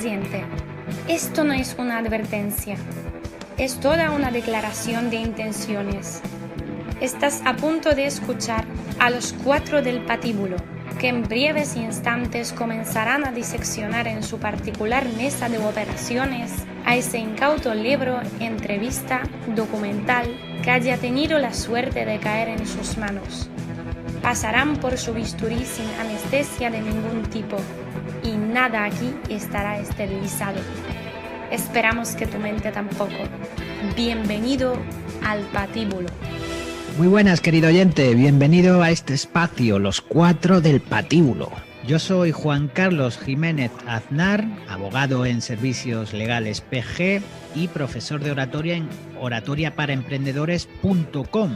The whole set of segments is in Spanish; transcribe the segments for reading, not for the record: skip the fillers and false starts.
Paciente, esto no es una advertencia, es toda una declaración de intenciones. Estás a punto de escuchar a los 4 del patíbulo, que en breves instantes comenzarán a diseccionar en su particular mesa de operaciones a ese incauto libro, entrevista, documental que haya tenido la suerte de caer en sus manos. Pasarán por su bisturí sin anestesia de ningún tipo y nada aquí estará esterilizado. Esperamos que tu mente tampoco. Bienvenido al patíbulo. Muy buenas, querido oyente, bienvenido a este espacio, los 4 del patíbulo. Yo soy Juan Carlos Jiménez Aznar, abogado en Servicios Legales PG y profesor de oratoria en oratoriaparaemprendedores.com.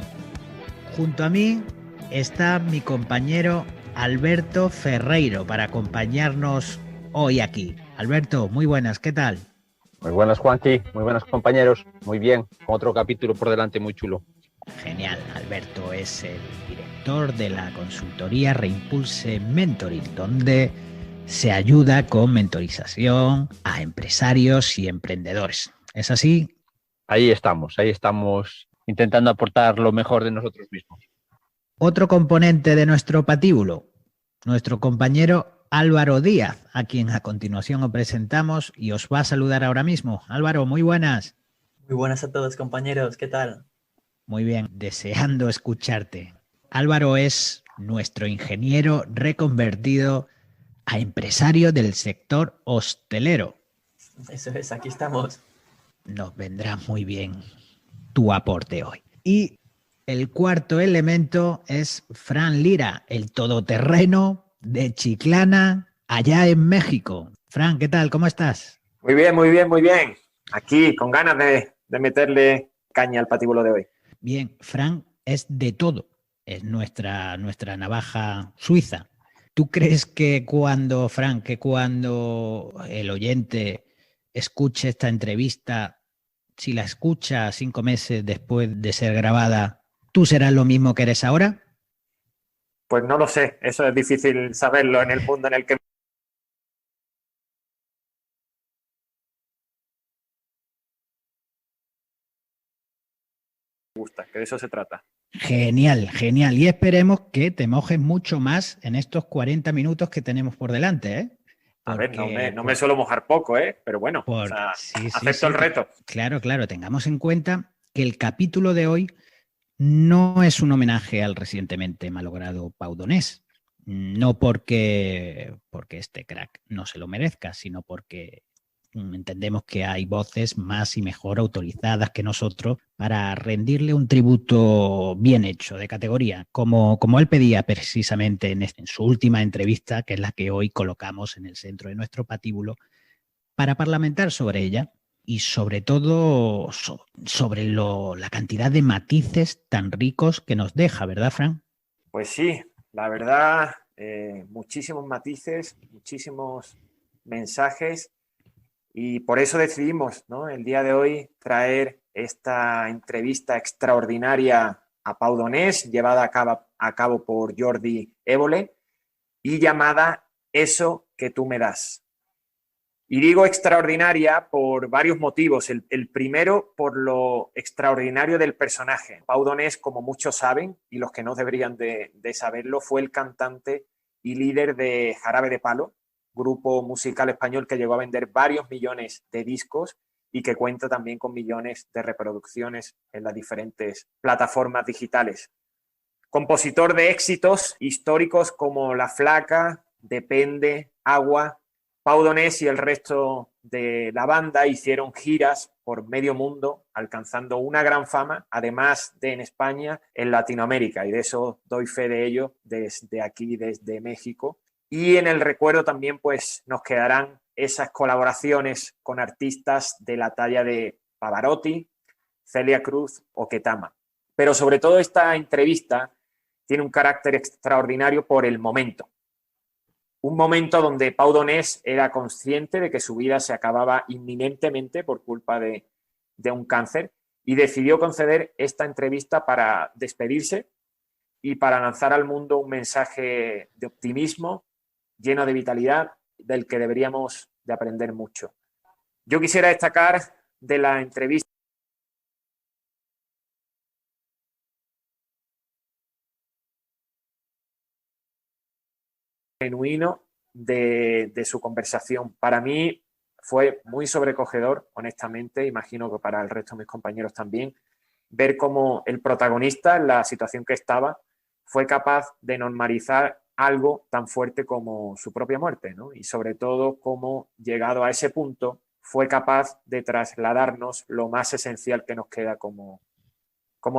Junto a mí está mi compañero Alberto Ferreiro para acompañarnos hoy aquí. Alberto, muy buenas, ¿qué tal? Muy buenas, Juanqui, muy buenos compañeros, muy bien, con otro capítulo por delante muy chulo. Genial, Alberto es el director de la consultoría Reimpulse Mentoring, donde se ayuda con mentorización a empresarios y emprendedores. ¿Es así? Ahí estamos intentando aportar lo mejor de nosotros mismos. Otro componente de nuestro patíbulo, nuestro compañero Álvaro Díaz, a quien a continuación os presentamos y os va a saludar ahora mismo. Álvaro, muy buenas. Muy buenas a todos, compañeros, ¿qué tal? Muy bien, deseando escucharte. Álvaro es nuestro ingeniero reconvertido a empresario del sector hostelero. Eso es, aquí estamos. Nos vendrá muy bien tu aporte hoy. Y el cuarto elemento es Fran Lira, el todoterreno de Chiclana, allá en México. Fran, ¿qué tal? ¿Cómo estás? Muy bien, muy bien, muy bien. Aquí, con ganas de meterle caña al patíbulo de hoy. Bien, Fran es de todo. Es nuestra navaja suiza. ¿Tú crees que cuando el oyente escuche esta entrevista, si la escucha 5 meses después de ser grabada, tú serás lo mismo que eres ahora? Pues no lo sé, eso es difícil saberlo en el mundo en el que me gusta, que de eso se trata. Genial, genial. Y esperemos que te mojes mucho más en estos 40 minutos que tenemos por delante, ¿eh? Porque, a ver, no me suelo mojar poco, pero bueno, acepto el reto. Claro, tengamos en cuenta que el capítulo de hoy no es un homenaje al recientemente malogrado Pau Donés. No porque este crack no se lo merezca, sino porque entendemos que hay voces más y mejor autorizadas que nosotros para rendirle un tributo bien hecho, de categoría, como él pedía precisamente en su última entrevista, que es la que hoy colocamos en el centro de nuestro patíbulo, para parlamentar sobre ella y sobre todo sobre la cantidad de matices tan ricos que nos deja, ¿verdad, Fran? Pues sí, la verdad, muchísimos matices, muchísimos mensajes. Y por eso decidimos, ¿no?, el día de hoy traer esta entrevista extraordinaria a Pau Donés, llevada a cabo por Jordi Évole y llamada Eso que tú me das. Y digo extraordinaria por varios motivos. El primero, por lo extraordinario del personaje. Pau Donés, como muchos saben, y los que no deberían de saberlo, fue el cantante y líder de Jarabe de Palo, grupo musical español que llegó a vender varios millones de discos y que cuenta también con millones de reproducciones en las diferentes plataformas digitales. Compositor de éxitos históricos como La Flaca, Depende, Agua. Pau Donés y el resto de la banda hicieron giras por medio mundo, alcanzando una gran fama, además de en España, en Latinoamérica, y de eso doy fe de ello desde aquí, desde México. Y en el recuerdo también pues nos quedarán esas colaboraciones con artistas de la talla de Pavarotti, Celia Cruz o Ketama. Pero sobre todo esta entrevista tiene un carácter extraordinario por el momento. Un momento donde Pau Donés era consciente de que su vida se acababa inminentemente por culpa de un cáncer y decidió conceder esta entrevista para despedirse y para lanzar al mundo un mensaje de optimismo, lleno de vitalidad, del que deberíamos de aprender mucho. Yo quisiera destacar de la entrevista genuino de su conversación. Para mí fue muy sobrecogedor, honestamente, imagino que para el resto de mis compañeros también, ver cómo el protagonista, en la situación que estaba, fue capaz de normalizar algo tan fuerte como su propia muerte, ¿no? Y sobre todo cómo, llegado a ese punto, fue capaz de trasladarnos lo más esencial que nos queda como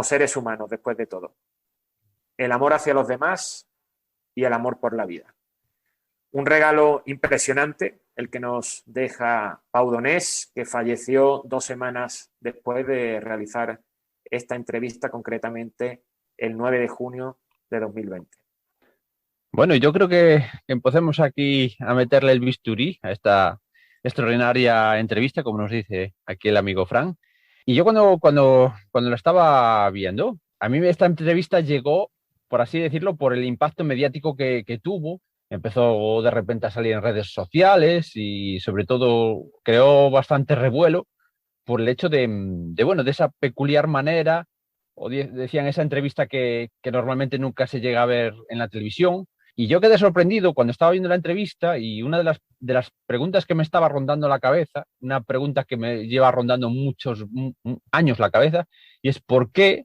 seres humanos después de todo. El amor hacia los demás y el amor por la vida. Un regalo impresionante el que nos deja Pau Donés, que falleció 2 semanas después de realizar esta entrevista, concretamente el 9 de junio de 2020. Bueno, yo creo que empecemos aquí a meterle el bisturí a esta extraordinaria entrevista, como nos dice aquí el amigo Fran. Y yo cuando la estaba viendo, a mí esta entrevista llegó, por así decirlo, por el impacto mediático que tuvo. Empezó de repente a salir en redes sociales y sobre todo creó bastante revuelo por el hecho de esa peculiar manera, o decían esa entrevista que normalmente nunca se llega a ver en la televisión. Y yo quedé sorprendido cuando estaba viendo la entrevista y una de las preguntas que me estaba rondando la cabeza, una pregunta que me lleva rondando muchos años la cabeza, y es ¿por qué?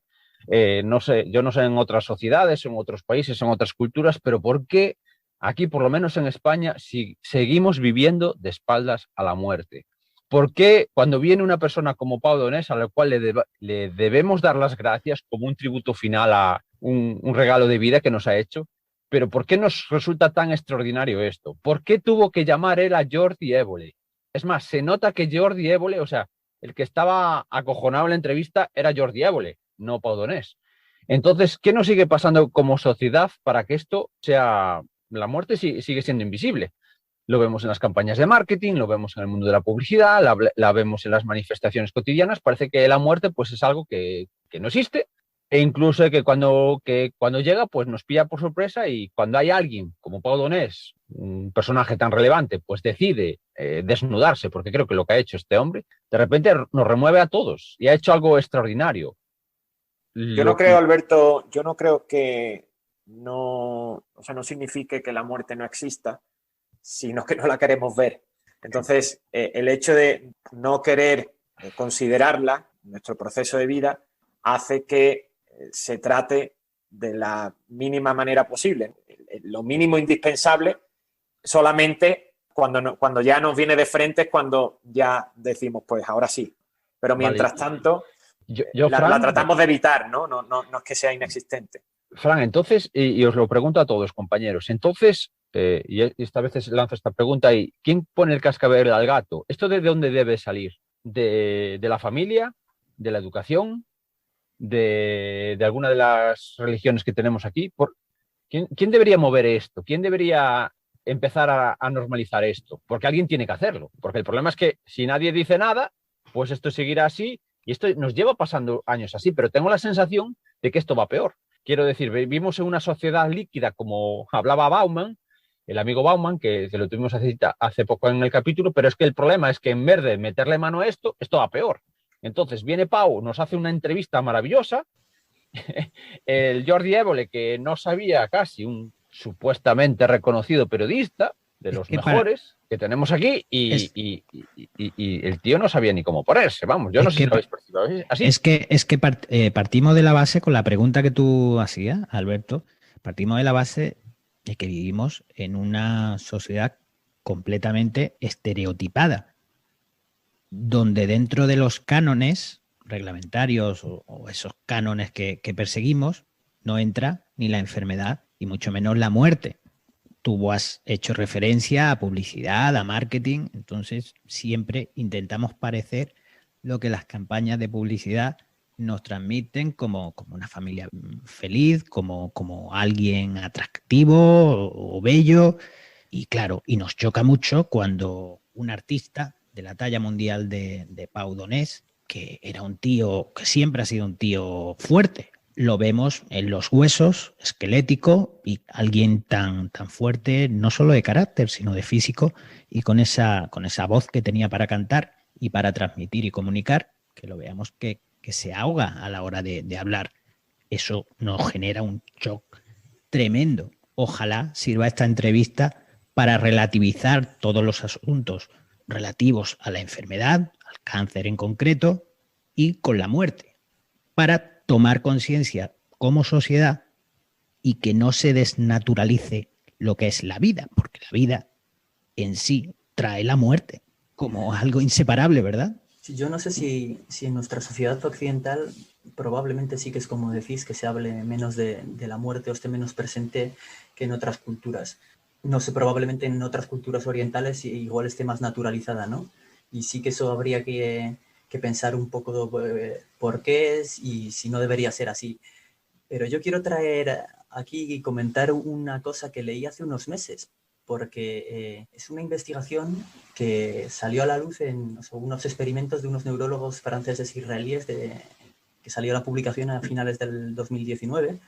No sé, yo no sé en otras sociedades, en otros países, en otras culturas, pero ¿por qué aquí, por lo menos en España, si seguimos viviendo de espaldas a la muerte? ¿Por qué cuando viene una persona como Pau Donés, a la cual le debemos dar las gracias como un tributo final a un regalo de vida que nos ha hecho, pero por qué nos resulta tan extraordinario esto? ¿Por qué tuvo que llamar él a Jordi Évole? Es más, se nota que Jordi Évole, o sea, el que estaba acojonado en la entrevista era Jordi Évole, no Pau Donés. Entonces, ¿qué nos sigue pasando como sociedad para que esto sea... La muerte sigue siendo invisible. Lo vemos en las campañas de marketing, lo vemos en el mundo de la publicidad, la vemos en las manifestaciones cotidianas. Parece que la muerte pues, es algo que no existe e incluso que cuando llega pues, nos pilla por sorpresa, y cuando hay alguien como Pau Donés, un personaje tan relevante, pues decide desnudarse, porque creo que lo que ha hecho este hombre, de repente nos remueve a todos y ha hecho algo extraordinario. Yo no creo, Alberto, que no signifique que la muerte no exista, sino que no la queremos ver. Entonces, el hecho de no querer considerarla, nuestro proceso de vida, hace que se trate de la mínima manera posible, lo mínimo indispensable, solamente cuando ya nos viene de frente es cuando ya decimos, pues ahora sí. Pero mientras tanto, la tratamos de evitar, ¿no? No es que sea inexistente. Fran, entonces, y os lo pregunto a todos, compañeros, entonces, y esta vez lanzo esta pregunta, y ¿quién pone el cascabel al gato? ¿Esto de dónde debe salir? ¿De la familia? ¿De la educación? ¿De alguna de las religiones que tenemos aquí? ¿Quién debería mover esto? ¿Quién debería empezar a normalizar esto? Porque alguien tiene que hacerlo. Porque el problema es que si nadie dice nada, pues esto seguirá así, y esto nos lleva pasando años así, pero tengo la sensación de que esto va peor. Quiero decir, vivimos en una sociedad líquida, como hablaba Bauman, el amigo Bauman, que lo tuvimos hace poco en el capítulo, pero es que el problema es que en vez de meterle mano a esto va peor. Entonces viene Pau, nos hace una entrevista maravillosa, el Jordi Évole, que no sabía casi, un supuestamente reconocido periodista, de los mejores que tenemos aquí, y el tío no sabía ni cómo ponerse, vamos, yo no sé si lo habéis percibido así. Es que partimos de la base, con la pregunta que tú hacías, Alberto, partimos de la base de que vivimos en una sociedad completamente estereotipada, donde dentro de los cánones reglamentarios o esos cánones que perseguimos, no entra ni la enfermedad y mucho menos la muerte. Tú has hecho referencia a publicidad, a marketing, entonces siempre intentamos parecer lo que las campañas de publicidad nos transmiten como una familia feliz, como alguien atractivo o bello. Y claro, y nos choca mucho cuando un artista de la talla mundial de Pau Donés, que era un tío, que siempre ha sido un tío fuerte, lo vemos en los huesos, esquelético, y alguien tan fuerte, no solo de carácter, sino de físico, y con esa voz que tenía para cantar y para transmitir y comunicar, que lo veamos que se ahoga a la hora de hablar. Eso nos genera un shock tremendo. Ojalá sirva esta entrevista para relativizar todos los asuntos relativos a la enfermedad, al cáncer en concreto, y con la muerte, para tomar conciencia como sociedad y que no se desnaturalice lo que es la vida, porque la vida en sí trae la muerte como algo inseparable, ¿verdad? Sí, yo no sé si en nuestra sociedad occidental probablemente sí que es como decís, que se hable menos de la muerte o esté menos presente que en otras culturas. No sé, probablemente en otras culturas orientales igual esté más naturalizada, ¿no? Y sí que eso habría que pensar un poco por qué es y si no debería ser así. Pero yo quiero traer aquí y comentar una cosa que leí hace unos meses, porque es una investigación que salió a la luz en unos experimentos de unos neurólogos franceses israelíes que salió la publicación a finales del 2019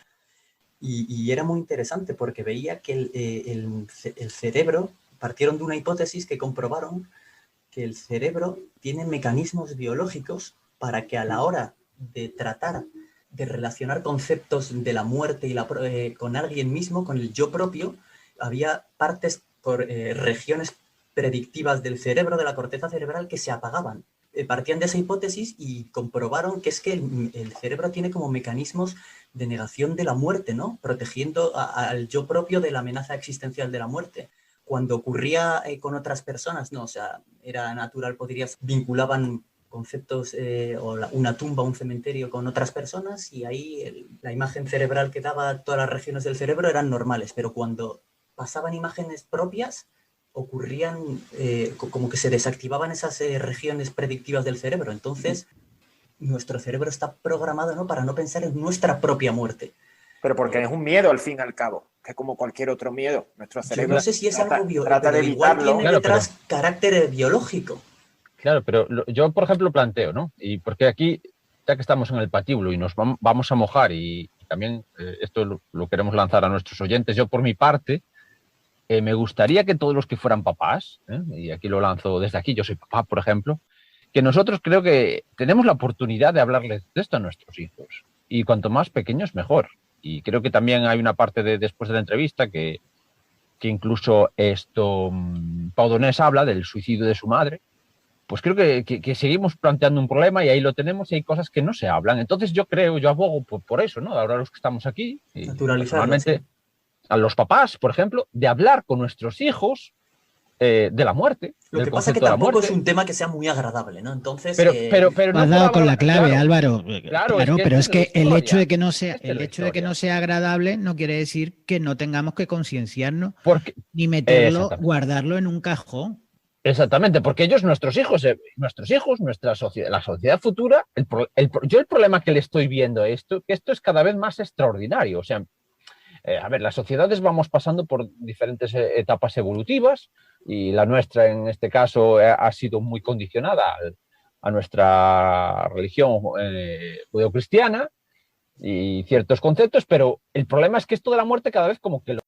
y era muy interesante porque veía que el cerebro, partieron de una hipótesis que comprobaron que el cerebro tiene mecanismos biológicos para que a la hora de tratar de relacionar conceptos de la muerte y con alguien mismo, con el yo propio, había partes por regiones predictivas del cerebro, de la corteza cerebral, que se apagaban. Partían de esa hipótesis y comprobaron que es que el cerebro tiene como mecanismos de negación de la muerte, ¿no? Protegiendo al yo propio de la amenaza existencial de la muerte. Cuando ocurría con otras personas, no, o sea, era natural, vinculaban conceptos o una tumba, un cementerio con otras personas y ahí la imagen cerebral que daba todas las regiones del cerebro eran normales, pero cuando pasaban imágenes propias ocurrían como que se desactivaban esas regiones predictivas del cerebro. Entonces, nuestro cerebro está programado, ¿no?, para no pensar en nuestra propia muerte. Pero porque es un miedo al fin y al cabo, que es como cualquier otro miedo. Nuestro cerebro yo no sé si es algo trata de igual evitarlo. tiene detrás carácter biológico. Claro, pero yo, por ejemplo, planteo, ¿no? Y porque aquí, ya que estamos en el patíbulo y nos vamos a mojar y también esto lo queremos lanzar a nuestros oyentes, yo por mi parte, me gustaría que todos los que fueran papás, y aquí lo lanzo desde aquí, yo soy papá, por ejemplo, que nosotros creo que tenemos la oportunidad de hablarles de esto a nuestros hijos. Y cuanto más pequeños, mejor. Y creo que también hay una parte después de la entrevista que incluso Pau Donés habla del suicidio de su madre. Pues creo que seguimos planteando un problema y ahí lo tenemos y hay cosas que no se hablan. Entonces yo abogo por eso, ¿no? Ahora los que estamos aquí, naturalmente, sí, a los papás, por ejemplo, de hablar con nuestros hijos de la muerte. Lo que pasa es que tampoco es un tema que sea muy agradable, ¿no? Entonces, pero no has dado con la clave, claro, Álvaro. Claro, pero es que el hecho de que no sea agradable no quiere decir que no tengamos que concienciarnos ni meterlo, guardarlo en un cajón. Exactamente, porque ellos, nuestros hijos, nuestra sociedad, la sociedad futura, yo el problema que le estoy viendo que esto es cada vez más extraordinario. O sea, a ver, las sociedades vamos pasando por diferentes etapas evolutivas y la nuestra, en este caso, ha sido muy condicionada a nuestra religión judeocristiana y ciertos conceptos, pero el problema es que esto de la muerte cada vez como que lo...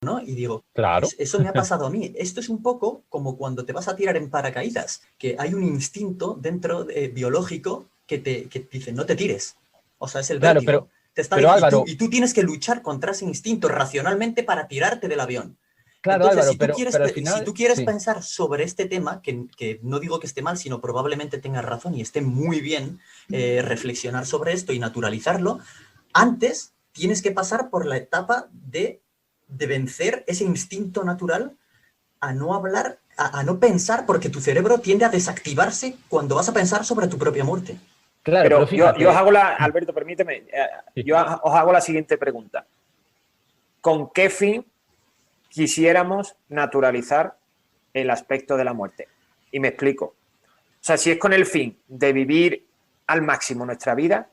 ¿no? Y digo, claro, eso me ha pasado a mí. Esto es un poco como cuando te vas a tirar en paracaídas, que hay un instinto dentro biológico que te dice, no te tires. O sea, es el vértigo. Pero te está diciendo, Álvaro, y tú tienes que luchar contra ese instinto racionalmente para tirarte del avión. Claro, entonces, Álvaro, si tú quieres pensar sobre este tema, que no digo que esté mal, sino probablemente tengas razón y esté muy bien reflexionar sobre esto y naturalizarlo, antes tienes que pasar por la etapa de vencer ese instinto natural a no hablar, a no pensar, porque tu cerebro tiende a desactivarse cuando vas a pensar sobre tu propia muerte. Claro, pero yo os hago Alberto, permíteme, yo os hago la siguiente pregunta. ¿Con qué fin quisiéramos naturalizar el aspecto de la muerte? Y me explico. O sea, si es con el fin de vivir al máximo nuestra vida,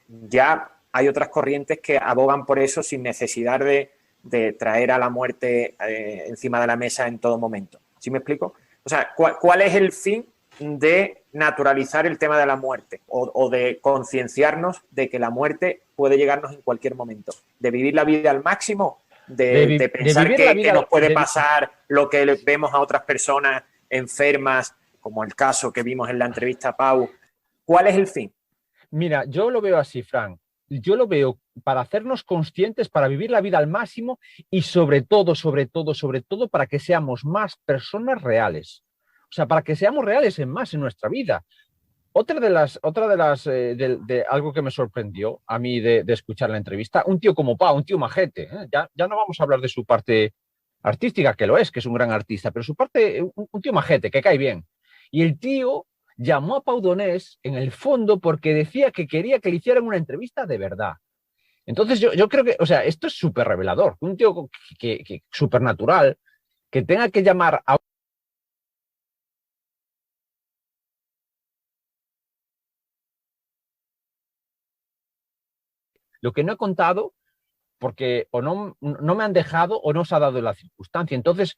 ya hay otras corrientes que abogan por eso sin necesidad de traer a la muerte encima de la mesa en todo momento. ¿Sí me explico? O sea, ¿cuál es el fin de naturalizar el tema de la muerte o de concienciarnos de que la muerte puede llegarnos en cualquier momento? ¿De vivir la vida al máximo? ¿De pensar que nos puede pasar lo que vemos a otras personas enfermas, como el caso que vimos en la entrevista a Pau? ¿Cuál es el fin? Mira, yo lo veo así, Fran. Yo lo veo para hacernos conscientes, para vivir la vida al máximo y sobre todo, para que seamos más personas reales. O sea, para que seamos reales en nuestra vida. Algo que me sorprendió a mí de escuchar la entrevista, un tío como Pau, un tío majete, ¿eh? Ya no vamos a hablar de su parte artística, que lo es, que es un gran artista, pero su parte, un tío majete, que cae bien. Y el tío llamó a Pau Donés en el fondo porque decía que quería que le hicieran una entrevista de verdad. Entonces yo creo que, o sea, esto es súper revelador. Un tío que súper natural, que tenga que llamar a... Lo que no he contado, porque o no me han dejado o no se ha dado la circunstancia. Entonces,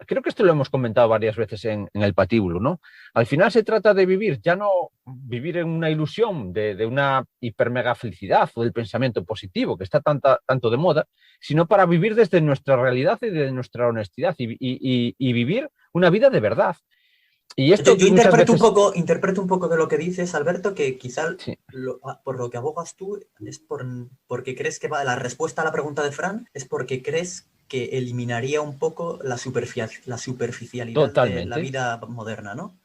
creo que esto lo hemos comentado varias veces en el patíbulo, ¿no? Al final se trata de vivir, ya no vivir en una ilusión de una hipermega felicidad o del pensamiento positivo, que está tanto de moda, sino para vivir desde nuestra realidad y de nuestra honestidad y vivir una vida de verdad. Y esto yo interpreto un poco de lo que dices, Alberto, que quizá sí. Por lo que abogas tú es porque crees que la respuesta a la pregunta de Fran es porque crees que eliminaría un poco la superficialidad Totalmente. de la vida moderna, ¿no?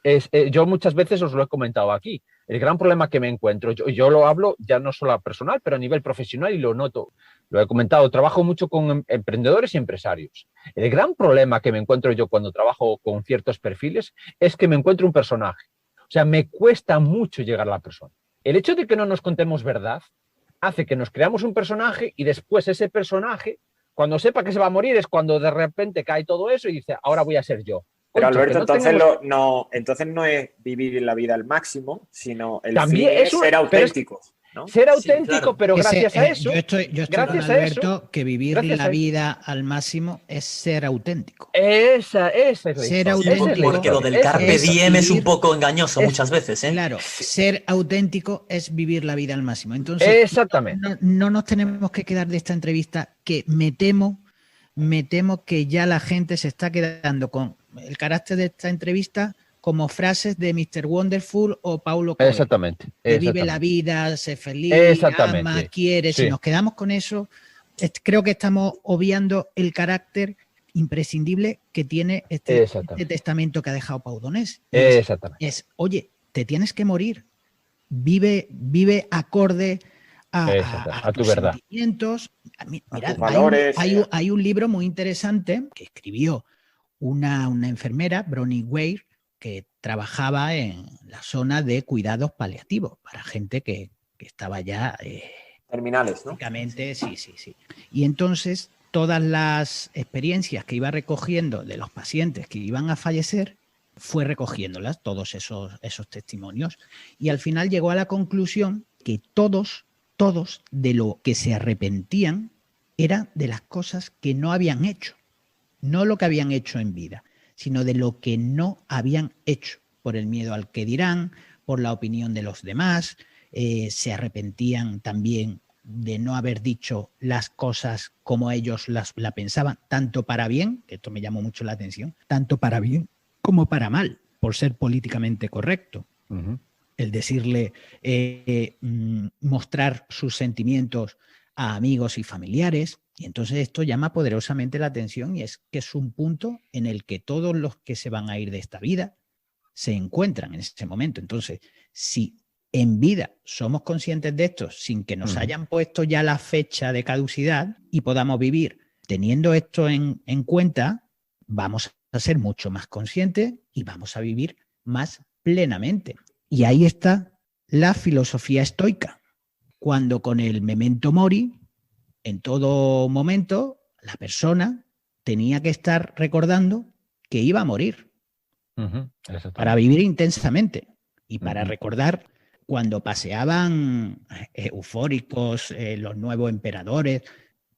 Yo muchas veces os lo he comentado aquí. El gran problema que me encuentro, yo lo hablo ya no solo a personal, pero a nivel profesional y lo noto. Lo he comentado, trabajo mucho con emprendedores y empresarios. El gran problema que me encuentro yo cuando trabajo con ciertos perfiles es que me encuentro un personaje. O sea, me cuesta mucho llegar a la persona. El hecho de que no nos contemos verdad hace que nos creamos un personaje y después ese personaje, cuando sepa que se va a morir, es cuando de repente cae todo eso y dice, ahora voy a ser yo. Pero Alberto, entonces no es vivir la vida al máximo, sino el fin es ser auténtico. ¿no? Ser auténtico, sí, claro. Pero gracias a eso... Yo estoy gracias con Alberto, que vivir la vida al máximo es ser auténtico. Esa es la ser auténtico. Porque lo del carpe diem es un poco engañoso muchas veces, ¿eh? Claro, ser auténtico es vivir la vida al máximo. Entonces, exactamente. No nos tenemos que quedar de esta entrevista, que me temo que ya la gente se está quedando con el carácter de esta entrevista como frases de Mr. Wonderful o Paulo Coelho. Exactamente. Que vive la vida, sé feliz, ama, quiere. Sí. Si nos quedamos con eso, creo que estamos obviando el carácter imprescindible que tiene este testamento que ha dejado Pau Donés. Es, oye, te tienes que morir. Vive acorde a tu tus verdad. Sentimientos. Mirad, valores, hay un libro muy interesante que escribió una enfermera, Bronnie Ware, que trabajaba en la zona de cuidados paliativos para gente que estaba ya... terminales, ¿no? Sí. Y entonces todas las experiencias que iba recogiendo de los pacientes que iban a fallecer, fue recogiéndolas, todos esos testimonios, y al final llegó a la conclusión que todos de lo que se arrepentían era de las cosas que no habían hecho, no lo que habían hecho en vida, sino de lo que no habían hecho, por el miedo al que dirán, por la opinión de los demás. Se arrepentían también de no haber dicho las cosas como ellos la pensaban, tanto para bien, que esto me llamó mucho la atención, tanto para bien como para mal, por ser políticamente correcto. Uh-huh. El decirle, mostrar sus sentimientos a amigos y familiares. Y entonces esto llama poderosamente la atención y es que es un punto en el que todos los que se van a ir de esta vida se encuentran en ese momento. Entonces, si en vida somos conscientes de esto sin que nos hayan puesto ya la fecha de caducidad y podamos vivir teniendo esto en cuenta, vamos a ser mucho más conscientes y vamos a vivir más plenamente. Y ahí está la filosofía estoica, cuando con el memento mori, en todo momento, la persona tenía que estar recordando que iba a morir para vivir intensamente y para recordar cuando paseaban eufóricos los nuevos emperadores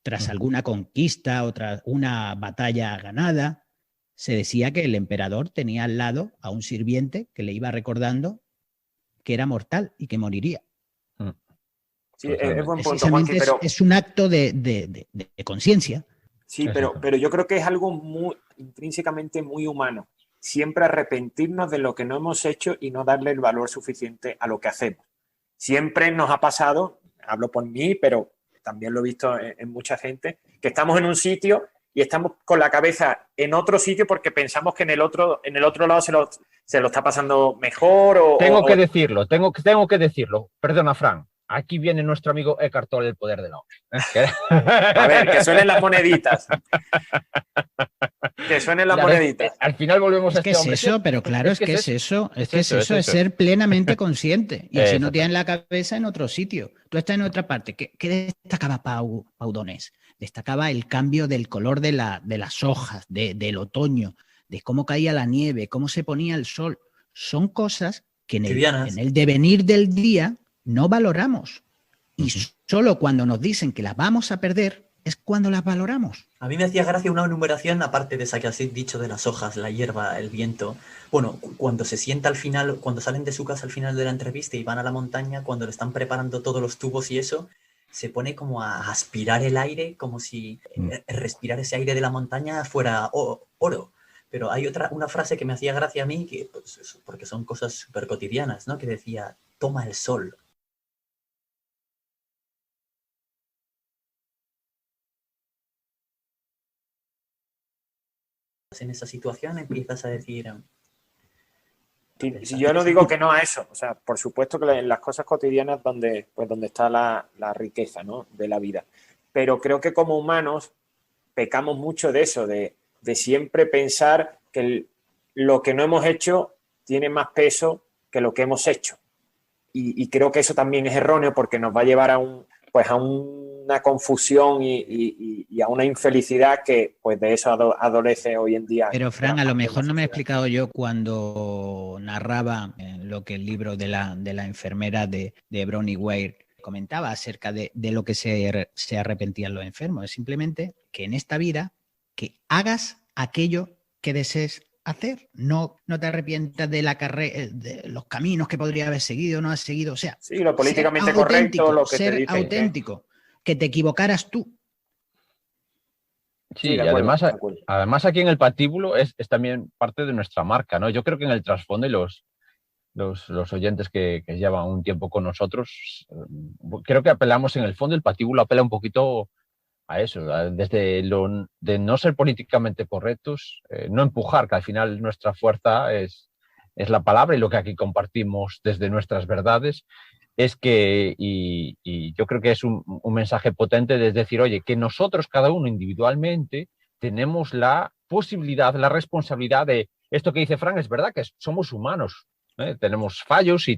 tras alguna conquista o tras una batalla ganada, se decía que el emperador tenía al lado a un sirviente que le iba recordando que era mortal y que moriría. Sí, es buen punto, Precisamente Juanqui, pero... es un acto de conciencia. Sí, pero yo creo que es algo muy intrínsecamente muy humano. Siempre arrepentirnos de lo que no hemos hecho y no darle el valor suficiente a lo que hacemos. Siempre nos ha pasado, hablo por mí, pero también lo he visto en mucha gente, que estamos en un sitio y estamos con la cabeza en otro sitio porque pensamos que en el otro lado se lo está pasando mejor. Tengo que decirlo. Perdona, Fran. Aquí viene nuestro amigo Eckhart Tolle, el poder de la hora. A ver, que suenen las moneditas. Que suenen las moneditas. Al final volvemos a este hombre. Es eso, pero claro, es que es eso. Es ser plenamente consciente. Y así no tienes la cabeza en otro sitio. Tú estás en otra parte. ¿Qué destacaba Pau Donés? Destacaba el cambio del color de las hojas, del otoño, de cómo caía la nieve, cómo se ponía el sol. Son cosas que en el devenir del día no valoramos. Y solo cuando nos dicen que las vamos a perder es cuando las valoramos. A mí me hacía gracia una enumeración, aparte de esa que has dicho de las hojas, la hierba, el viento. Bueno, cuando se sienta al final, cuando salen de su casa al final de la entrevista y van a la montaña, cuando le están preparando todos los tubos y eso, se pone como a aspirar el aire, como si respirar ese aire de la montaña fuera oro. Pero hay una frase que me hacía gracia a mí, que, pues, porque son cosas súper cotidianas, ¿no? Que decía, toma el sol. En esa situación empiezas a decir... Si yo no digo que no a eso, o sea, por supuesto que en las cosas cotidianas donde está la riqueza, ¿no?, de la vida. Pero creo que como humanos pecamos mucho de eso, de siempre pensar que lo que no hemos hecho tiene más peso que lo que hemos hecho. Y creo que eso también es erróneo porque nos va a llevar a una confusión y a una infelicidad que pues de eso adolece hoy en día. Pero Fran, a lo mejor no me he explicado yo cuando narraba lo que el libro de la enfermera de Bronnie Ware comentaba acerca de lo que se arrepentían los enfermos. Es simplemente que en esta vida que hagas aquello que desees hacer. No te arrepientas de la carrera, de los caminos que podría haber seguido, no has seguido. O sea, sí, lo políticamente correcto, lo que ser te dicen, auténtico. Que te equivocaras tú. Sí, y además aquí en el patíbulo es también parte de nuestra marca, ¿no? Yo creo que en el trasfondo y los oyentes que llevan un tiempo con nosotros, creo que apelamos en el fondo, el patíbulo apela un poquito a eso, desde lo de no ser políticamente correctos, no empujar, que al final nuestra fuerza es la palabra y lo que aquí compartimos desde nuestras verdades. Es que, y yo creo que es un mensaje potente de decir, oye, que nosotros cada uno individualmente tenemos la posibilidad, la responsabilidad de esto que dice Fran, es verdad que somos humanos, tenemos fallos y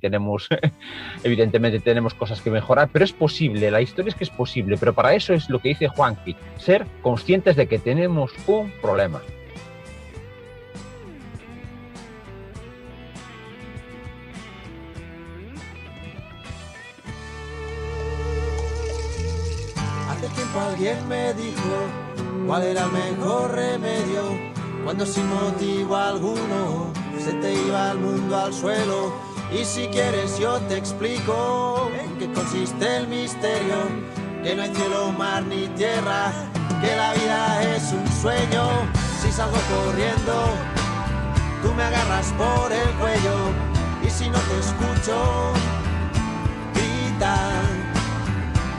evidentemente tenemos cosas que mejorar, pero es posible, la historia es que es posible, pero para eso es lo que dice Juanqui, ser conscientes de que tenemos un problema. Alguien me dijo cuál era el mejor remedio cuando sin motivo alguno se te iba el mundo al suelo. Y si quieres yo te explico en qué consiste el misterio, que no hay cielo, mar ni tierra, que la vida es un sueño. Si salgo corriendo, tú me agarras por el cuello, y si no te escucho, grita,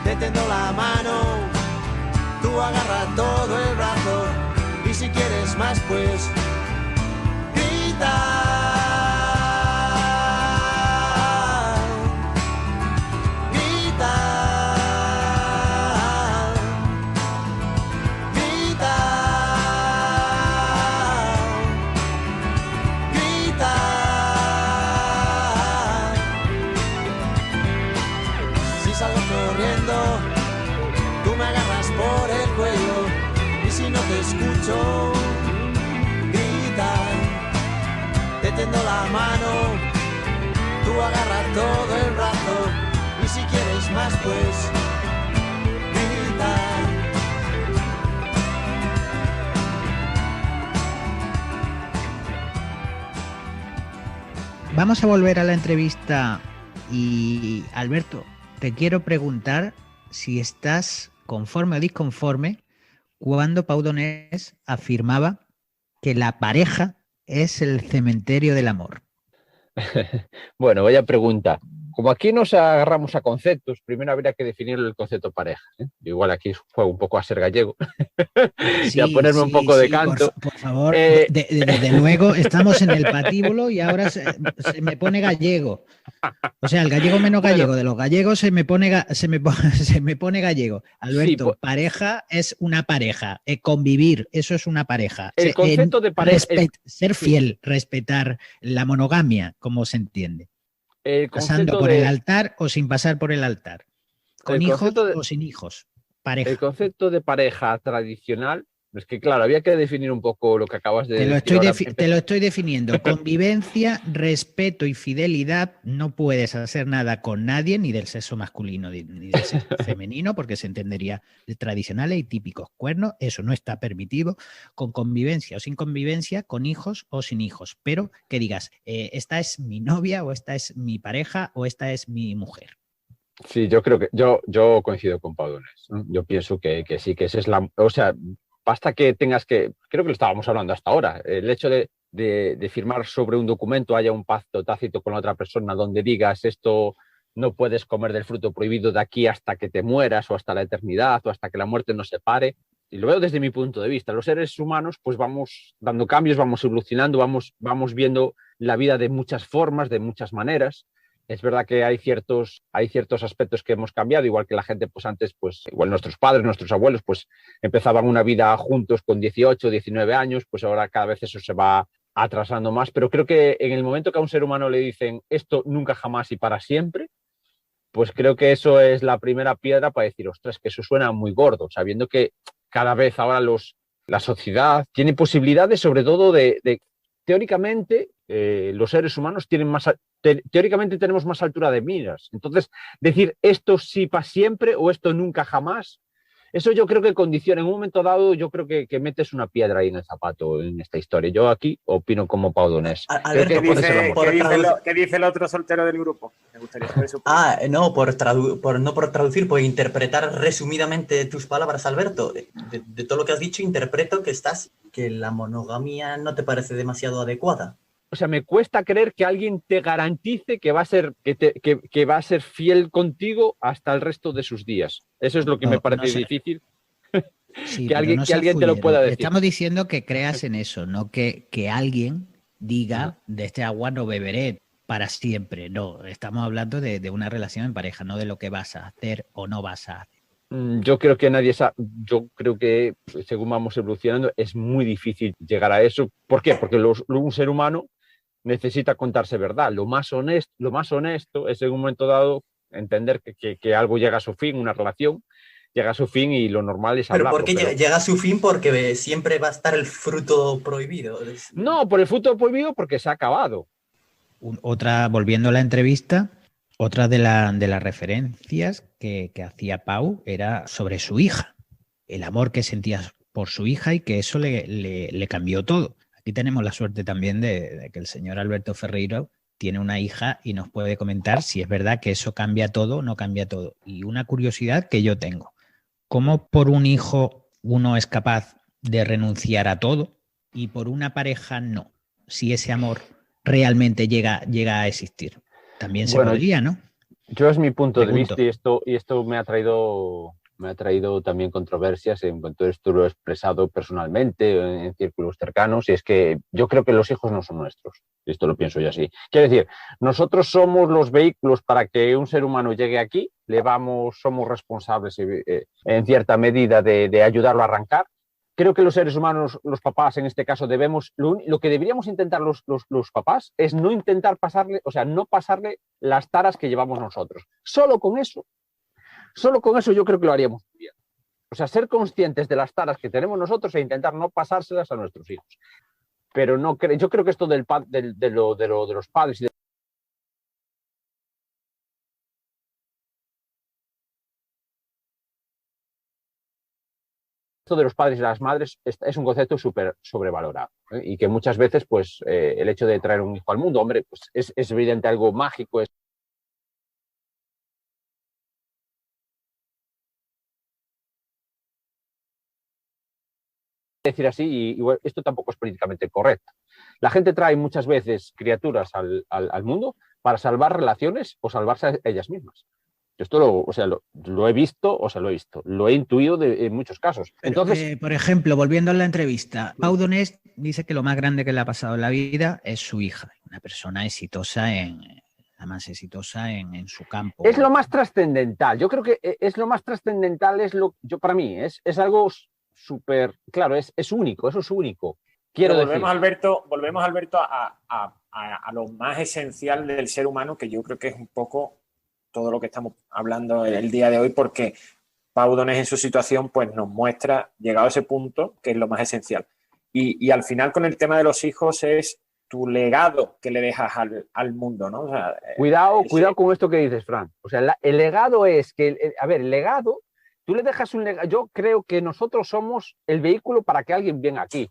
te tendo la mano. Tú agarra todo el brazo y si quieres más pues grita. Grita. Grita. Grita. Si salgo corriendo, tú me agarras por el cuello y si no te escucho, grita, te tendo la mano, tú agarras todo el brazo y si quieres más pues grita. Vamos a volver a la entrevista y, Alberto, te quiero preguntar si estás conforme o disconforme cuando Pau Donés afirmaba que la pareja es el cementerio del amor. Bueno, vaya pregunta. Como aquí nos agarramos a conceptos, primero habría que definir el concepto pareja, ¿eh? Igual aquí fue un poco a ser gallego y a ponerme un poco de canto. Por favor, desde luego estamos en el patíbulo y ahora se me pone gallego. O sea, el gallego menos gallego, bueno, de los gallegos se me pone gallego. Alberto, sí, pareja es una pareja, convivir, eso es una pareja. El concepto de pareja... ser fiel, respetar la monogamia, como se entiende. Pasando por el altar o sin pasar por el altar. Con hijos o sin hijos. Pareja. El concepto de pareja tradicional, es que claro, había que definir un poco lo que acabas de decir. Te lo estoy definiendo. Convivencia, respeto y fidelidad. No puedes hacer nada con nadie, ni del sexo masculino ni del sexo femenino, porque se entendería tradicionales y típicos cuernos. Eso no está permitido. Con convivencia o sin convivencia, con hijos o sin hijos. Pero que digas, esta es mi novia o esta es mi pareja o esta es mi mujer. Sí, yo creo que yo coincido con Pau Donés, ¿no? Yo pienso que sí, que esa es la... O sea, basta que tengas que... Creo que lo estábamos hablando hasta ahora. El hecho de firmar sobre un documento, haya un pacto tácito con la otra persona donde digas esto, no puedes comer del fruto prohibido de aquí hasta que te mueras o hasta la eternidad o hasta que la muerte nos separe. Y lo veo desde mi punto de vista. Los seres humanos pues vamos dando cambios, vamos evolucionando, vamos viendo la vida de muchas formas, de muchas maneras. Es verdad que hay ciertos aspectos que hemos cambiado, igual que la gente, pues antes, pues igual nuestros padres, nuestros abuelos, pues empezaban una vida juntos con 18, 19 años, pues ahora cada vez eso se va atrasando más, pero creo que en el momento que a un ser humano le dicen esto nunca jamás y para siempre, pues creo que eso es la primera piedra para decir, ostras, que eso suena muy gordo, sabiendo que cada vez ahora la sociedad tiene posibilidades, sobre todo de teóricamente, los seres humanos tienen teóricamente tenemos más altura de miras. Entonces, decir esto sí para siempre o esto nunca jamás, eso yo creo que condiciona. En un momento dado, yo creo que metes una piedra ahí en el zapato en esta historia. Yo aquí opino como Pau Donés. ¿Qué dice el otro soltero del grupo? Me gustaría saber su no, por traducir, por interpretar resumidamente tus palabras, Alberto. De todo lo que has dicho, interpreto que la monogamia no te parece demasiado adecuada. O sea, me cuesta creer que alguien te garantice que va a ser fiel contigo hasta el resto de sus días. Eso es lo que me parece difícil. Sí, que alguien te lo pueda decir. Estamos diciendo que creas en eso, no que alguien diga de este agua no beberé para siempre. No, estamos hablando de una relación en pareja, no de lo que vas a hacer o no vas a hacer. Yo creo que nadie sabe. Yo creo que según vamos evolucionando es muy difícil llegar a eso. ¿Por qué? Porque un ser humano necesita contarse verdad. Lo más honesto es en un momento dado entender que algo llega a su fin, una relación llega a su fin y lo normal es hablarlo. ¿Pero por qué llega a su fin? Porque siempre va a estar el fruto prohibido. No, por el fruto prohibido porque se ha acabado. Volviendo a la entrevista, otra de las referencias que hacía Pau era sobre su hija, el amor que sentía por su hija y que eso le cambió todo. Aquí tenemos la suerte también de que el señor Alberto Ferreiro tiene una hija y nos puede comentar si es verdad que eso cambia todo o no cambia todo. Y una curiosidad que yo tengo, ¿cómo por un hijo uno es capaz de renunciar a todo y por una pareja no? Si ese amor realmente llega a existir. También se podría, ¿no? Yo es mi punto de vista y esto me ha traído también controversias en cuanto a esto lo he expresado personalmente en círculos cercanos, y es que yo creo que los hijos no son nuestros. Esto lo pienso yo así. Quiero decir, nosotros somos los vehículos para que un ser humano llegue aquí, somos responsables en cierta medida de ayudarlo a arrancar. Creo que los seres humanos, los papás en este caso, lo que deberíamos intentar los papás es no intentar no pasarle las taras que llevamos nosotros. Solo con eso yo creo que lo haríamos bien. O sea, ser conscientes de las taras que tenemos nosotros e intentar no pasárselas a nuestros hijos. Pero yo creo que esto de los padres y esto de los padres y las madres es un concepto súper sobrevalorado, ¿eh? Y que muchas veces, pues, el hecho de traer un hijo al mundo, hombre, pues es evidente algo mágico, es decir así, y bueno, esto tampoco es políticamente correcto. La gente trae muchas veces criaturas al mundo para salvar relaciones o salvarse a ellas mismas. Esto lo he visto, lo he intuido en muchos casos. Entonces, por ejemplo, volviendo a la entrevista, Pau Donés dice que lo más grande que le ha pasado en la vida es su hija, una persona exitosa la más exitosa en su campo. Es lo más trascendental. Yo creo que es lo más trascendental, para mí, es algo súper, claro, es único, eso es único. Quiero volvemos, Alberto, a lo más esencial del ser humano, que yo creo que es un poco todo lo que estamos hablando el día de hoy, porque Pau Donés en su situación pues nos muestra, llegado a ese punto, que es lo más esencial. Y al final con el tema de los hijos es tu legado que le dejas al mundo, ¿no? O sea, cuidado con esto que dices, Fran. O sea, el legado es que, el legado, tú le dejas un legado. Yo creo que nosotros somos el vehículo para que alguien venga aquí.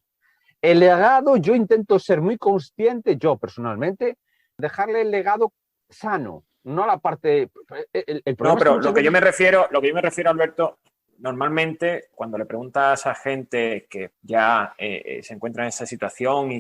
El legado, yo intento ser muy consciente, yo personalmente, dejarle el legado sano, no la parte. No, pero lo que yo me refiero, Alberto, normalmente cuando le preguntas a gente que ya se encuentra en esa situación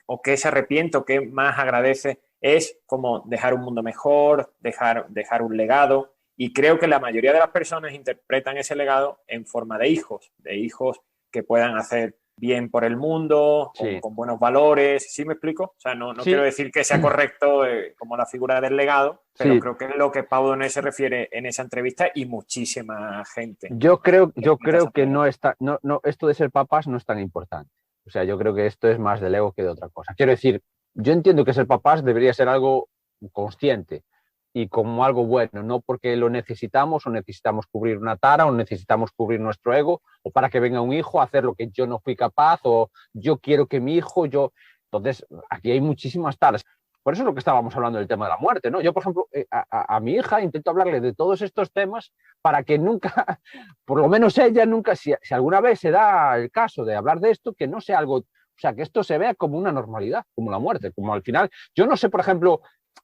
o que se arrepiente o que más agradece, es como dejar un mundo mejor, dejar un legado. Y creo que la mayoría de las personas interpretan ese legado en forma de hijos que puedan hacer bien por el mundo, sí, con buenos valores. ¿Sí me explico? O sea, no sí, quiero decir que sea correcto como la figura del legado, pero sí, creo que es lo que Pau Donés se refiere en esa entrevista y muchísima gente. Yo creo que no, esto de ser papás no es tan importante. O sea, yo creo que esto es más del ego que de otra cosa. Quiero decir, yo entiendo que ser papás debería ser algo consciente y como algo bueno, no porque lo necesitamos o necesitamos cubrir una tara o necesitamos cubrir nuestro ego o para que venga un hijo a hacer lo que yo no fui capaz o yo quiero que mi hijo, Entonces, aquí hay muchísimas taras. Por eso es lo que estábamos hablando del tema de la muerte, ¿no? Yo, por ejemplo, a mi hija intento hablarle de todos estos temas para que nunca, por lo menos ella nunca, si alguna vez se da el caso de hablar de esto, que no sea algo, o sea, que esto se vea como una normalidad, como la muerte, como al final. Yo no sé, por ejemplo,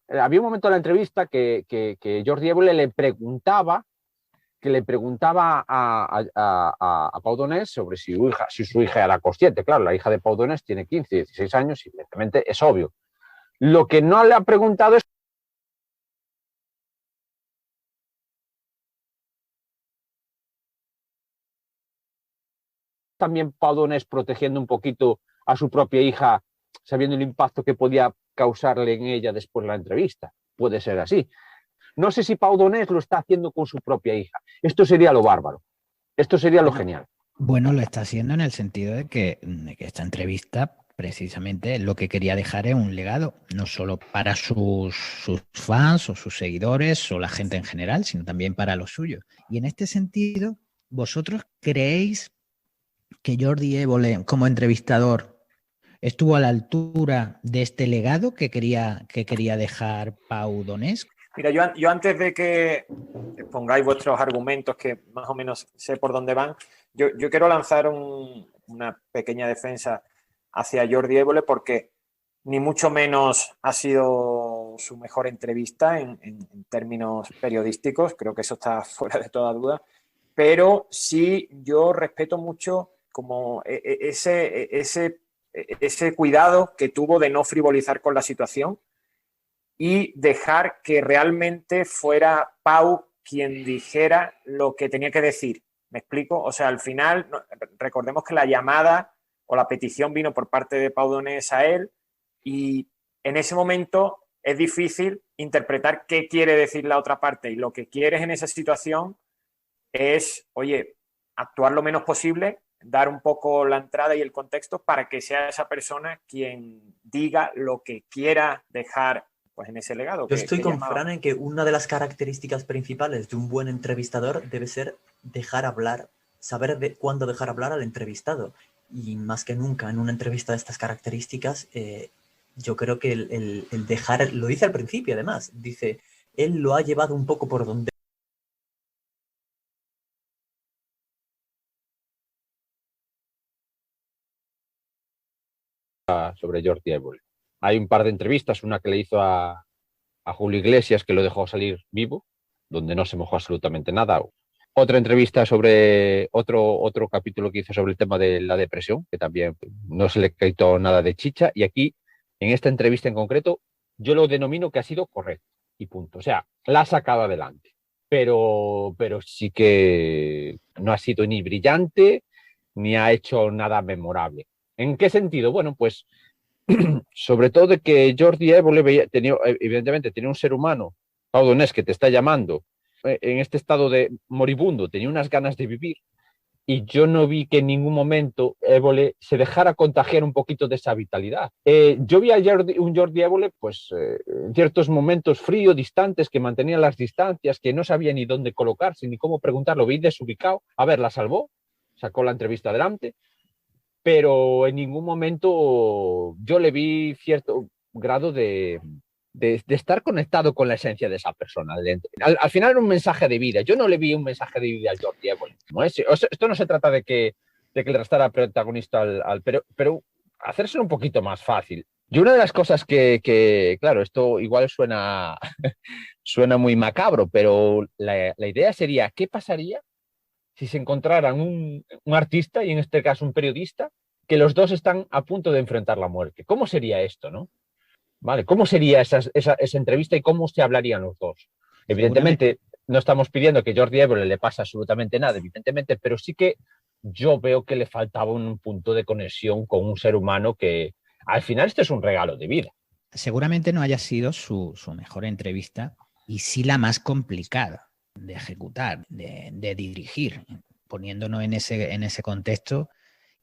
había un momento en la entrevista que Jordi Évole le preguntaba a Pau Donés sobre si su hija era consciente. Claro, la hija de Pau Donés tiene 15, 16 años y evidentemente es obvio. Lo que no le ha preguntado es también Pau Donés protegiendo un poquito a su propia hija, sabiendo el impacto que podía causarle en ella después de la entrevista. Puede ser así. No sé si Pau Donés lo está haciendo con su propia hija. Esto sería lo bárbaro. Esto sería lo genial. Bueno, lo está haciendo en el sentido de que esta entrevista precisamente lo que quería dejar es un legado, no solo para sus fans o sus seguidores o la gente en general, sino también para los suyos. Y en este sentido, ¿vosotros creéis que Jordi Évole, como entrevistador, estuvo a la altura de este legado que quería dejar Pau Donés? Mira, yo antes de que pongáis vuestros argumentos, que más o menos sé por dónde van, yo quiero lanzar una pequeña defensa hacia Jordi Évole porque ni mucho menos ha sido su mejor entrevista en términos periodísticos, creo que eso está fuera de toda duda, pero sí yo respeto mucho como ese cuidado que tuvo de no frivolizar con la situación y dejar que realmente fuera Pau quien dijera lo que tenía que decir. ¿Me explico? O sea, al final, recordemos que la llamada o la petición vino por parte de Pau Donés a él y en ese momento es difícil interpretar qué quiere decir la otra parte y lo que quieres en esa situación es, oye, actuar lo menos posible, dar un poco la entrada y el contexto para que sea esa persona quien diga lo que quiera dejar pues en ese legado. Yo estoy con Fran en que una de las características principales de un buen entrevistador debe ser dejar hablar, saber cuándo dejar hablar al entrevistado. Y más que nunca en una entrevista de estas características, yo creo que el dejar, lo dice al principio además, dice, él lo ha llevado un poco por donde sobre Jordi Évole. Hay un par de entrevistas, una que le hizo a Julio Iglesias, que lo dejó salir vivo, donde no se mojó absolutamente nada. Otra entrevista sobre otro capítulo que hizo sobre el tema de la depresión, que también no se le quitó nada de chicha. Y aquí, en esta entrevista en concreto, yo lo denomino que ha sido correcto y punto. O sea, la ha sacado adelante. Pero sí que no ha sido ni brillante ni ha hecho nada memorable. ¿En qué sentido? Bueno, pues sobre todo de que Jordi Évole evidentemente tenía un ser humano, Pau Donés, que te está llamando en este estado de moribundo, tenía unas ganas de vivir, y yo no vi que en ningún momento Évole se dejara contagiar un poquito de esa vitalidad. Yo vi a un Jordi Évole pues, en ciertos momentos frío, distantes, que mantenía las distancias, que no sabía ni dónde colocarse, ni cómo preguntarlo, vi desubicado. A ver, la salvó, sacó la entrevista adelante, pero en ningún momento yo le vi cierto grado de estar conectado con la esencia de esa persona. Al final era un mensaje de vida. Yo no le vi un mensaje de vida al Jordi Évole. Esto no se trata de que le restara protagonista pero hacérselo un poquito más fácil. Y una de las cosas que claro, esto igual suena muy macabro, pero la idea sería, ¿qué pasaría si se encontraran un artista, y en este caso un periodista, que los dos están a punto de enfrentar la muerte? ¿Cómo sería esto, no? ¿Vale? ¿Cómo sería esa entrevista y cómo se hablarían los dos? Evidentemente, no estamos pidiendo que Jordi Évole le pase absolutamente nada, evidentemente, pero sí que yo veo que le faltaba un punto de conexión con un ser humano que, al final, esto es un regalo de vida. Seguramente no haya sido su mejor entrevista, y sí la más complicada de ejecutar, de dirigir, poniéndonos en ese contexto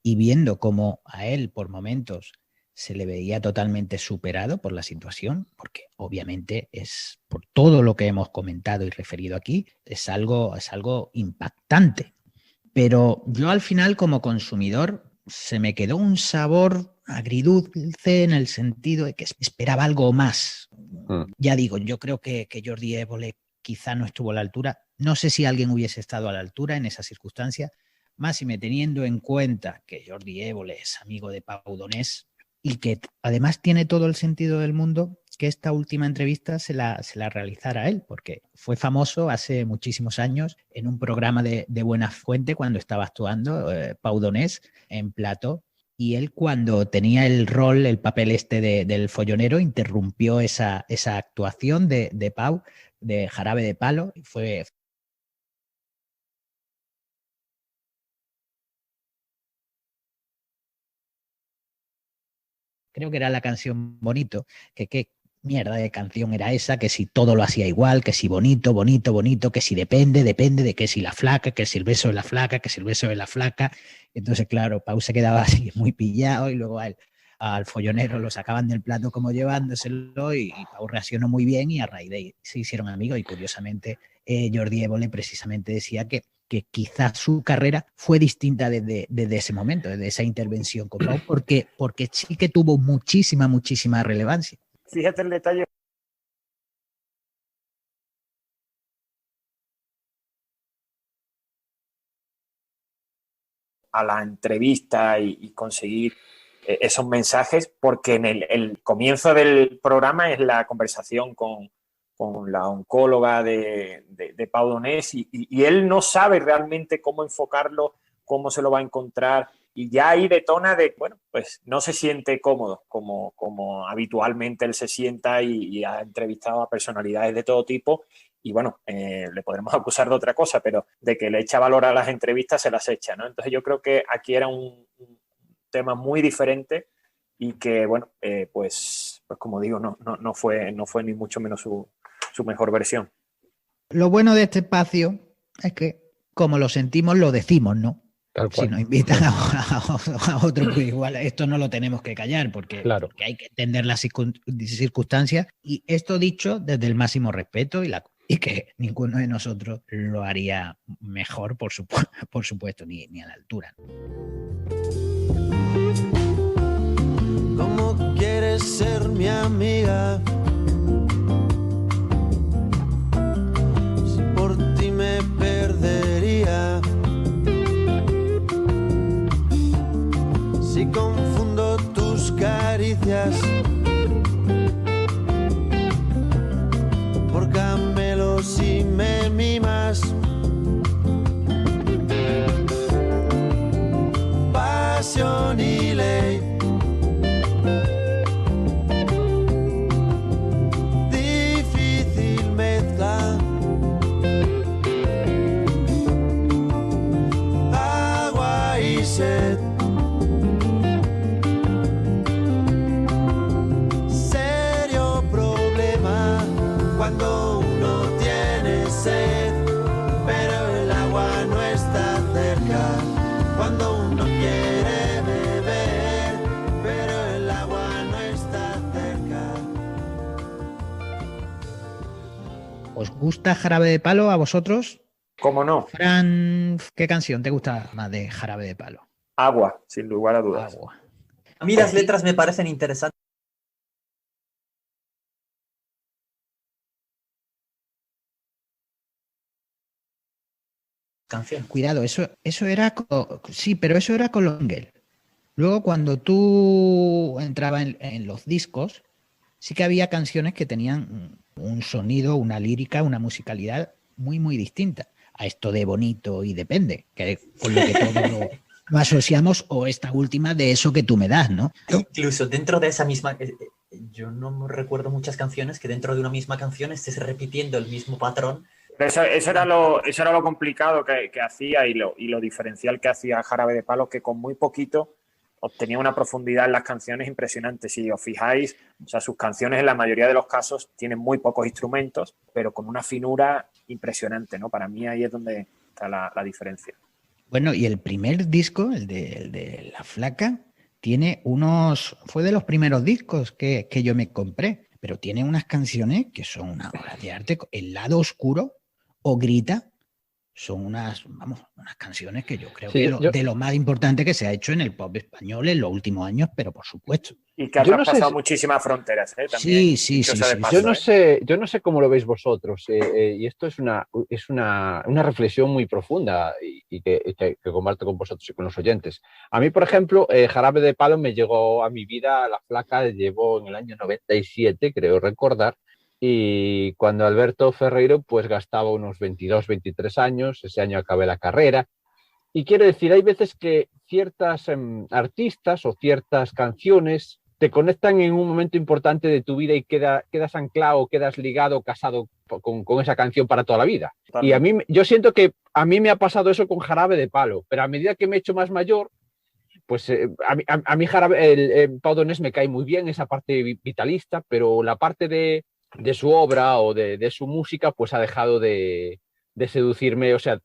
y viendo cómo a él, por momentos, se le veía totalmente superado por la situación, porque obviamente es, por todo lo que hemos comentado y referido aquí, es algo impactante. Pero yo al final, como consumidor, se me quedó un sabor agridulce, en el sentido de que esperaba algo más. Ya digo, yo creo que Jordi Évole quizá no estuvo a la altura. No sé si alguien hubiese estado a la altura en esa circunstancia, máxime teniendo en cuenta que Jordi Évole es amigo de Pau Donés, y que además tiene todo el sentido del mundo que esta última entrevista se la realizara a él, porque fue famoso hace muchísimos años en un programa de Buena Fuente, cuando estaba actuando Pau Donés en plató, y él, cuando tenía el papel del follonero, interrumpió esa actuación de Pau, de Jarabe de Palo, y fue... Creo que era la canción Bonito, que qué mierda de canción era esa, que si todo lo hacía igual, que si bonito, bonito, bonito, que si depende de que si la flaca, que si el beso de la flaca, que si el beso de la flaca. Entonces, claro, Pau se quedaba así muy pillado, y luego al follonero lo sacaban del plato como llevándoselo, y Pau reaccionó muy bien, y a raíz de ahí se hicieron amigos. Y curiosamente Jordi Évole precisamente decía que quizás su carrera fue distinta desde ese momento, desde esa intervención con Pau, porque sí que tuvo muchísima relevancia. Fíjate el detalle. A la entrevista y conseguir esos mensajes, porque en el comienzo del programa es la conversación con la oncóloga de Pau Donés, y él no sabe realmente cómo enfocarlo, cómo se lo va a encontrar, y ya ahí detona de, bueno, pues no se siente cómodo como habitualmente él se sienta, y ha entrevistado a personalidades de todo tipo, y bueno, le podremos acusar de otra cosa, pero de que le echa valor a las entrevistas, se las echa, ¿no? Entonces yo creo que aquí era un tema muy diferente, y que, bueno, pues como digo, no fue ni mucho menos su mejor versión. Lo bueno de este espacio es que, como lo sentimos, lo decimos, ¿no? Si nos invitan a otro, pues igual esto no lo tenemos que callar, porque, claro, porque hay que entender las circunstancias, y esto dicho desde el máximo respeto, y que ninguno de nosotros lo haría mejor, por supuesto, ni a la altura. ¿Cómo quieres ser mi amiga? Si por ti me perdería. Si confundo tus caras cuando uno tiene sed, pero el agua no está cerca. Cuando uno quiere beber, pero el agua no está cerca. ¿Os gusta Jarabe de Palo a vosotros? ¿Cómo no? Fran, ¿qué canción te gusta más de Jarabe de Palo? Agua, sin lugar a dudas. Agua. A mí las letras me parecen interesantes. Canción. Cuidado, eso era, sí, pero eso era con Longuel. Luego, cuando tú entrabas en los discos, sí que había canciones que tenían un sonido, una lírica, una musicalidad muy, muy distinta a esto de bonito y depende, que es con lo que todos lo asociamos, o esta última de eso que tú me das, ¿no? Incluso dentro de esa misma... yo no recuerdo muchas canciones que dentro de una misma canción estés repitiendo el mismo patrón. Pero eso era lo complicado que hacía y lo diferencial que hacía Jarabe de Palo, que con muy poquito obtenía una profundidad en las canciones impresionante. Si os fijáis, o sea, sus canciones en la mayoría de los casos tienen muy pocos instrumentos, pero con una finura impresionante, ¿no? Para mí ahí es donde está la diferencia. Bueno, y el primer disco, el de La Flaca, fue de los primeros discos que yo me compré, pero tiene unas canciones que son una obra de arte. El lado oscuro o Grita son unas canciones que yo creo que de lo más importante que se ha hecho en el pop español en los últimos años, pero por supuesto. Y que ha traspasado muchísimas fronteras, ¿eh? También, sí. Yo no sé cómo lo veis vosotros, y esto es una reflexión muy profunda y que comparto con vosotros y con los oyentes. A mí, por ejemplo, Jarabe de Palo me llegó a mi vida, La Flaca llegó en el año 97, creo recordar, y cuando Alberto Ferreiro pues gastaba unos 22, 23 años, ese año acabé la carrera. Y quiero decir, hay veces que ciertas artistas o ciertas canciones te conectan en un momento importante de tu vida y quedas anclado, quedas ligado, casado con esa canción para toda la vida. Y yo siento que a mí me ha pasado eso con Jarabe de Palo, pero a medida que me he hecho más mayor, pues a mí Pau Donés me cae muy bien, esa parte vitalista, pero la parte de su obra o de su música pues ha dejado de seducirme, o sea,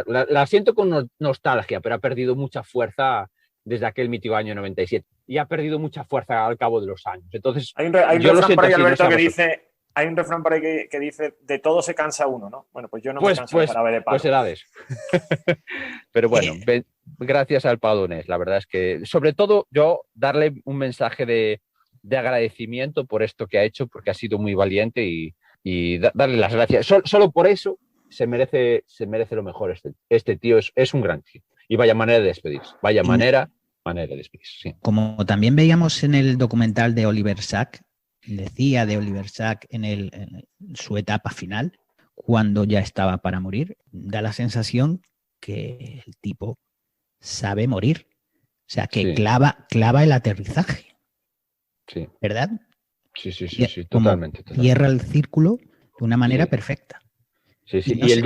la siento con nostalgia, pero ha perdido mucha fuerza desde aquel mítico año 97 y ha perdido mucha fuerza al cabo de los años. Entonces, hay un refrán por ahí, Alberto, hay un refrán por ahí que dice, de todo se cansa uno, ¿no? Bueno, pues yo no me canso de Jarabe de Palo. Pues será de eso. Pero bueno, gracias al Pau Donés, la verdad es que, sobre todo, yo darle un mensaje de agradecimiento por esto que ha hecho, porque ha sido muy valiente y darle las gracias. Solo por eso se merece lo mejor. Este tío es un gran tío. Y vaya manera de despedirse. Vaya manera de despedirse. Sí. Como también veíamos en el documental de Oliver Sack, decía de Oliver Sack en su etapa final, cuando ya estaba para morir, da la sensación que el tipo sabe morir. O sea, que clava el aterrizaje. Sí. ¿Verdad? Sí, totalmente. Cierra el círculo de una manera perfecta. Sí. Y el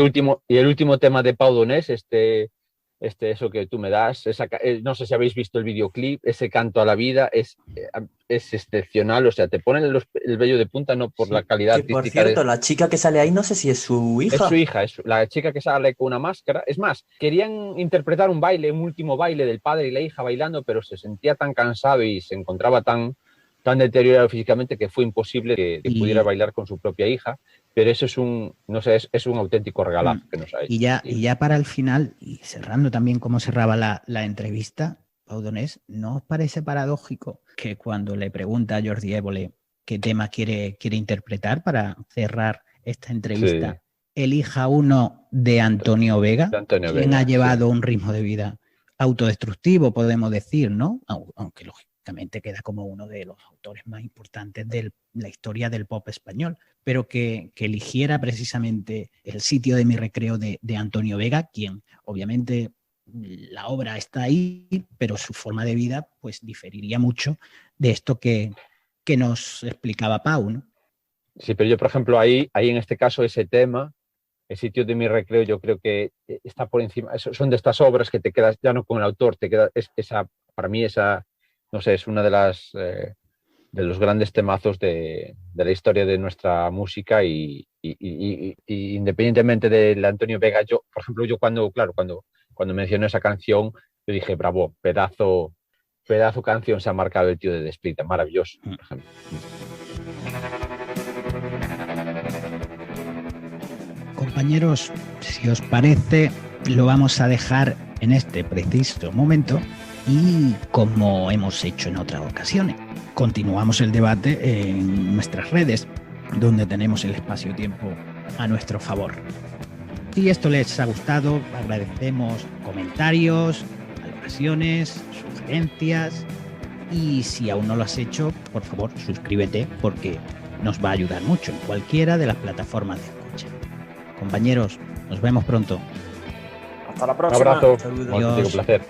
último tema de Pau Donés, eso que tú me das, no sé si habéis visto el videoclip, ese canto a la vida es excepcional, o sea, te ponen el vello de punta, no por la calidad artística. Por cierto, la chica que sale ahí, no sé si es su hija. Es su hija, es la chica que sale con una máscara. Es más, querían interpretar un último baile del padre y la hija bailando, pero se sentía tan cansado y se encontraba tan deteriorado físicamente que fue imposible que pudiera bailar con su propia hija. Pero eso es un auténtico regalazo que nos ha hecho. Y ya para el final, y cerrando también como cerraba la entrevista, Pau Donés, ¿no os parece paradójico que cuando le pregunta a Jordi Évole qué tema quiere interpretar para cerrar esta entrevista, elija uno de Antonio Vega, quien ha llevado un ritmo de vida autodestructivo, podemos decir, ¿no? Aunque lógicamente queda como uno de los autores más importantes de la historia del pop español, pero que eligiera precisamente el sitio de mi recreo de Antonio Vega, quien obviamente la obra está ahí, pero su forma de vida pues diferiría mucho de esto que nos explicaba Pau, ¿no? Sí, pero yo, por ejemplo, ahí en este caso ese tema, el sitio de mi recreo, yo creo que está por encima, son de estas obras que te quedas ya no con el autor, te queda para mí esa, no sé, es una de los grandes temazos de la historia de nuestra música y independientemente del Antonio Vega, yo, por ejemplo, cuando mencioné esa canción, yo dije, bravo, pedazo canción se ha marcado el tío de The Split, maravilloso, por ejemplo. Compañeros, si os parece, lo vamos a dejar en este preciso momento y, como hemos hecho en otras ocasiones, continuamos el debate en nuestras redes, donde tenemos el espacio-tiempo a nuestro favor. Si esto les ha gustado, agradecemos comentarios, valoraciones, sugerencias, y si aún no lo has hecho, por favor, suscríbete, porque nos va a ayudar mucho en cualquiera de las plataformas de escucha. Compañeros, nos vemos pronto. Hasta la próxima. Un abrazo. Saludos. Un auténtico placer.